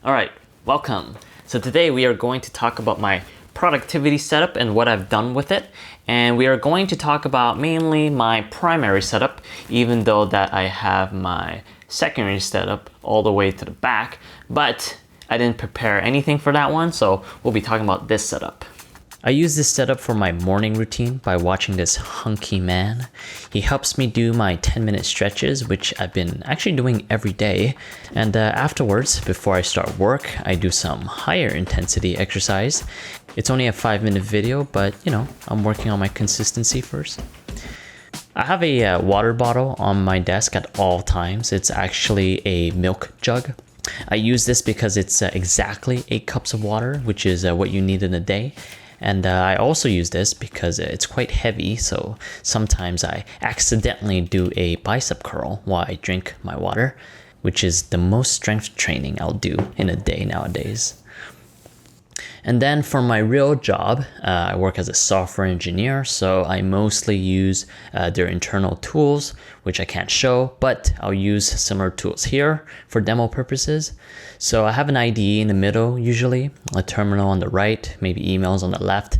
Alright, welcome. So today we are going to talk about my productivity setup and what I've done with it. And we are going to talk about mainly my primary setup, even though that I have my secondary setup all the way to the back, but I didn't prepare anything for that one, so we'll be talking about this setup. I use this setup for my morning routine by watching this hunky man. He helps me do my 10-minute stretches, which I've been actually doing every day. And afterwards, before I start work, I do some higher intensity exercise. It's only a 5-minute video, but you know, I'm working on my consistency first. I have a water bottle on my desk at all times. It's actually a milk jug. I use this because it's exactly 8 cups of water, which is what you need in a day. And I also use this because it's quite heavy, so sometimes I accidentally do a bicep curl while I drink my water, which is the most strength training I'll do in a day nowadays. And then for my real job, I work as a software engineer, so I mostly use their internal tools, which I can't show, but I'll use similar tools here for demo purposes. So I have an IDE in the middle usually, a terminal on the right, maybe emails on the left,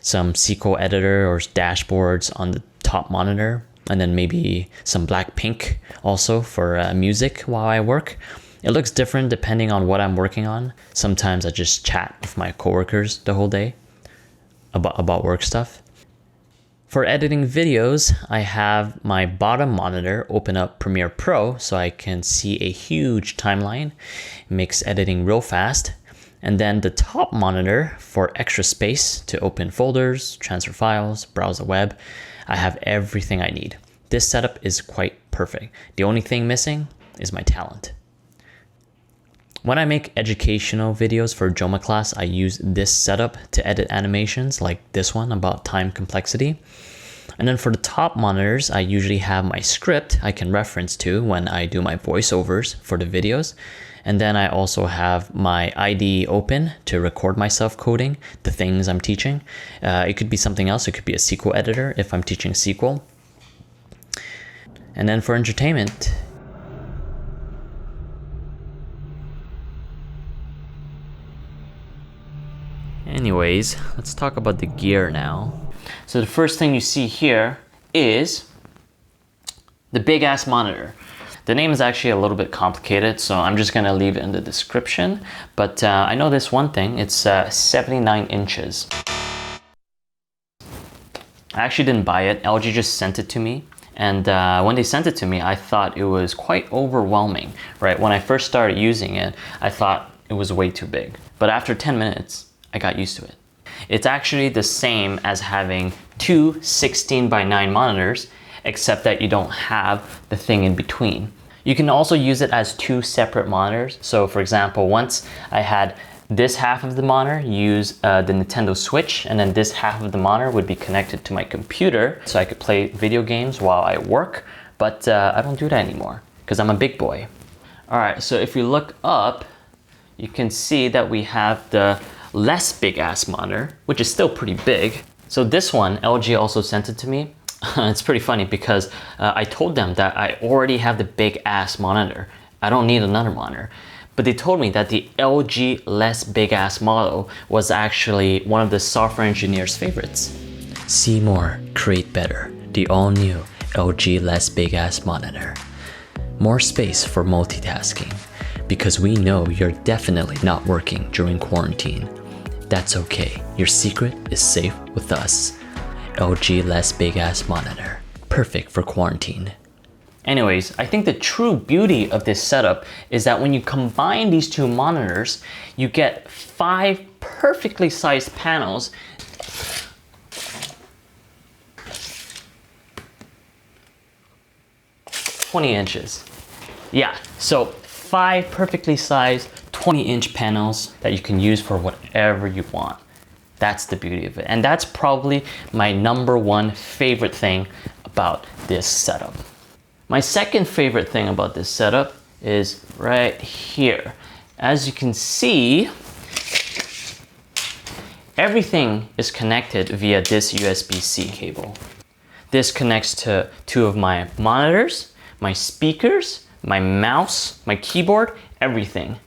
some SQL editor or dashboards on the top monitor, and then maybe some Blackpink also for music while I work. It looks different depending on what I'm working on. Sometimes I just chat with my coworkers the whole day about work stuff. For editing videos, I have my bottom monitor open up Premiere Pro so I can see a huge timeline. It makes editing real fast. And then the top monitor for extra space to open folders, transfer files, browse the web. I have everything I need. This setup is quite perfect. The only thing missing is my talent. When I make educational videos for Joma class, I use this setup to edit animations like this one about time complexity. And then for the top monitors, I usually have my script I can reference to when I do my voiceovers for the videos. And then I also have my IDE open to record myself coding the things I'm teaching. It could be something else. It could be a SQL editor if I'm teaching SQL. And then for entertainment, anyways, let's talk about the gear now. So the first thing you see here is the big ass monitor. The name is actually a little bit complicated, so I'm just gonna leave it in the description. But I know this one thing, it's 79 inches. I actually didn't buy it, LG just sent it to me. And when they sent it to me, I thought it was quite overwhelming, right? When I first started using it, I thought it was way too big. But after 10 minutes, I got used to it. It's actually the same as having two 16:9 monitors, except that you don't have the thing in between. You can also use it as two separate monitors. So for example, once I had this half of the monitor use the Nintendo Switch, and then this half of the monitor would be connected to my computer so I could play video games while I work, but I don't do that anymore because I'm a big boy. All right, so if you look up, you can see that we have the less big ass monitor, which is still pretty big. So this one, LG also sent it to me. It's pretty funny because I told them that I already have the big ass monitor. I don't need another monitor. But they told me that the LG less big ass model was actually one of the software engineers' favorites. See more, create better. The all new LG less big ass monitor. More space for multitasking. Because we know you're definitely not working during quarantine. That's okay, your secret is safe with us. LG less big ass monitor, perfect for quarantine. Anyways, I think the true beauty of this setup is that when you combine these two monitors, you get 5 perfectly sized panels. "20 inches. Yeah, so 5 perfectly sized 20-inch panels that you can use for whatever you want. That's the beauty of it. And that's probably my #1 favorite thing about this setup. My second favorite thing about this setup is right here. As you can see, everything is connected via this USB-C cable. This connects to 2 of my monitors, my speakers, my mouse, my keyboard, everything.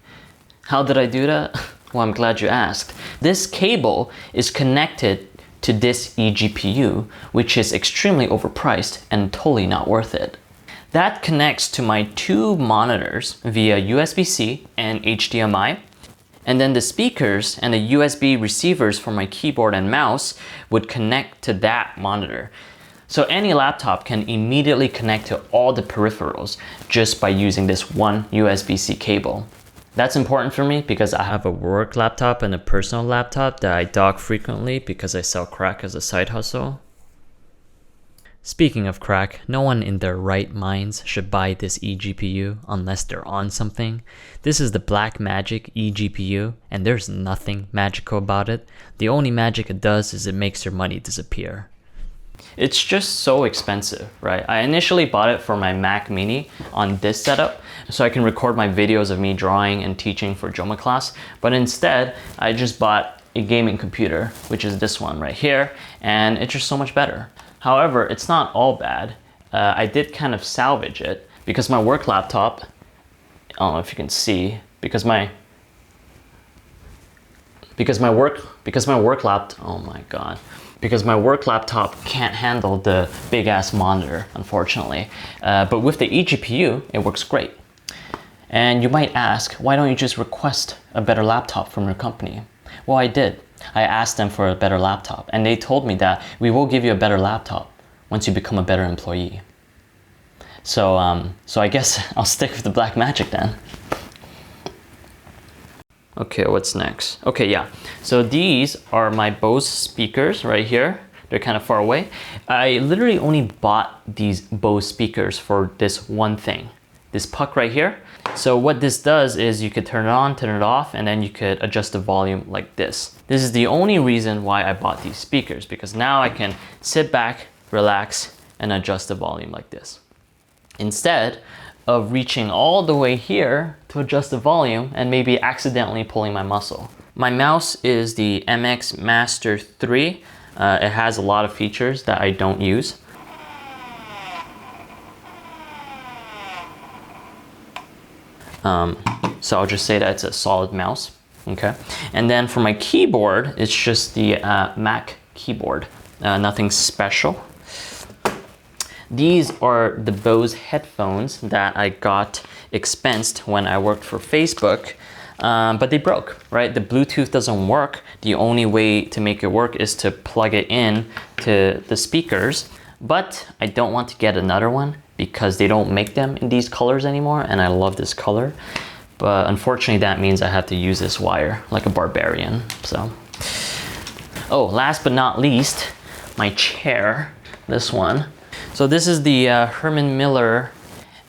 How did I do that? Well, I'm glad you asked. This cable is connected to this eGPU, which is extremely overpriced and totally not worth it. That connects to my 2 monitors via USB-C and HDMI. And then the speakers and the USB receivers for my keyboard and mouse would connect to that monitor. So any laptop can immediately connect to all the peripherals just by using this one USB-C cable. That's important for me because I have a work laptop and a personal laptop that I dock frequently because I sell crack as a side hustle. Speaking of crack, no one in their right minds should buy this eGPU unless they're on something. This is the Blackmagic eGPU, and there's nothing magical about it. The only magic it does is it makes your money disappear. It's just so expensive, right? I initially bought it for my Mac Mini on this setup so I can record my videos of me drawing and teaching for Joma class, but instead I just bought a gaming computer, which is this one right here, and it's just so much better. However, it's not all bad. I did kind of salvage it because my work laptop, I don't know if you can see, because my work laptop can't handle the big ass monitor, unfortunately. But with the eGPU, it works great. And you might ask, why don't you just request a better laptop from your company? Well, I did. I asked them for a better laptop, and they told me that we will give you a better laptop once you become a better employee. So I guess I'll stick with the Blackmagic then. Okay, what's next? Okay, yeah. So these are my Bose speakers right here. They're kind of far away. I literally only bought these Bose speakers for this one thing, this puck right here. So what this does is you could turn it on, turn it off, and then you could adjust the volume like this. This is the only reason why I bought these speakers, because now I can sit back, relax, and adjust the volume like this, instead of reaching all the way here to adjust the volume and maybe accidentally pulling my muscle. My mouse is the MX Master 3. It has a lot of features that I don't use. So I'll just say that it's a solid mouse, okay? And then for my keyboard, it's just the Mac keyboard, nothing special. These are the Bose headphones that I got expensed when I worked for Facebook, but they broke, right? The Bluetooth doesn't work. The only way to make it work is to plug it in to the speakers, but I don't want to get another one because they don't make them in these colors anymore, and I love this color. But unfortunately, that means I have to use this wire like a barbarian, so. Oh, last but not least, my chair, this one. So this is the Herman Miller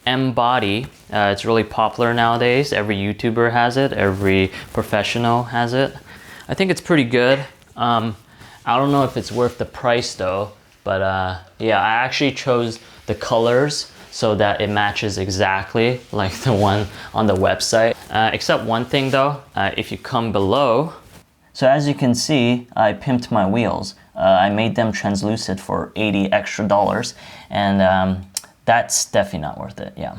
Embody. It's really popular nowadays. Every YouTuber has it, every professional has it. I think it's pretty good. I don't know if it's worth the price though, but yeah, I actually chose the colors so that it matches exactly like the one on the website. Except one thing though, if you come below, so as you can see, I pimped my wheels. I made them translucent for $80 extra, and that's definitely not worth it, yeah.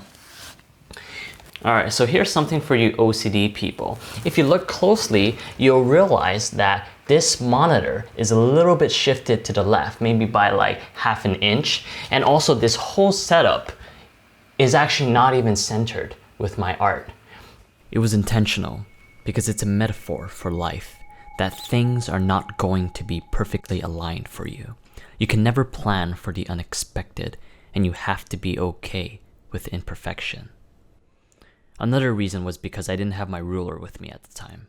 All right, so here's something for you OCD people. If you look closely, you'll realize that this monitor is a little bit shifted to the left, maybe by like ½ an inch. And also this whole setup is actually not even centered with my art. It was intentional because it's a metaphor for life, that things are not going to be perfectly aligned for you. You can never plan for the unexpected, and you have to be okay with imperfection. Another reason was because I didn't have my ruler with me at the time.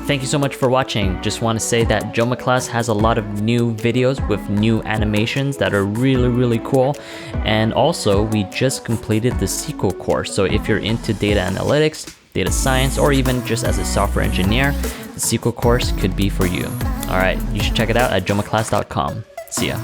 Thank you so much for watching. Just want to say that Joma class has a lot of new videos with new animations that are really cool. And also, we just completed the SQL course. So if you're into data analytics, data science, or even just as a software engineer, the SQL course could be for you. All right, you should check it out at jomaclass.com. See ya.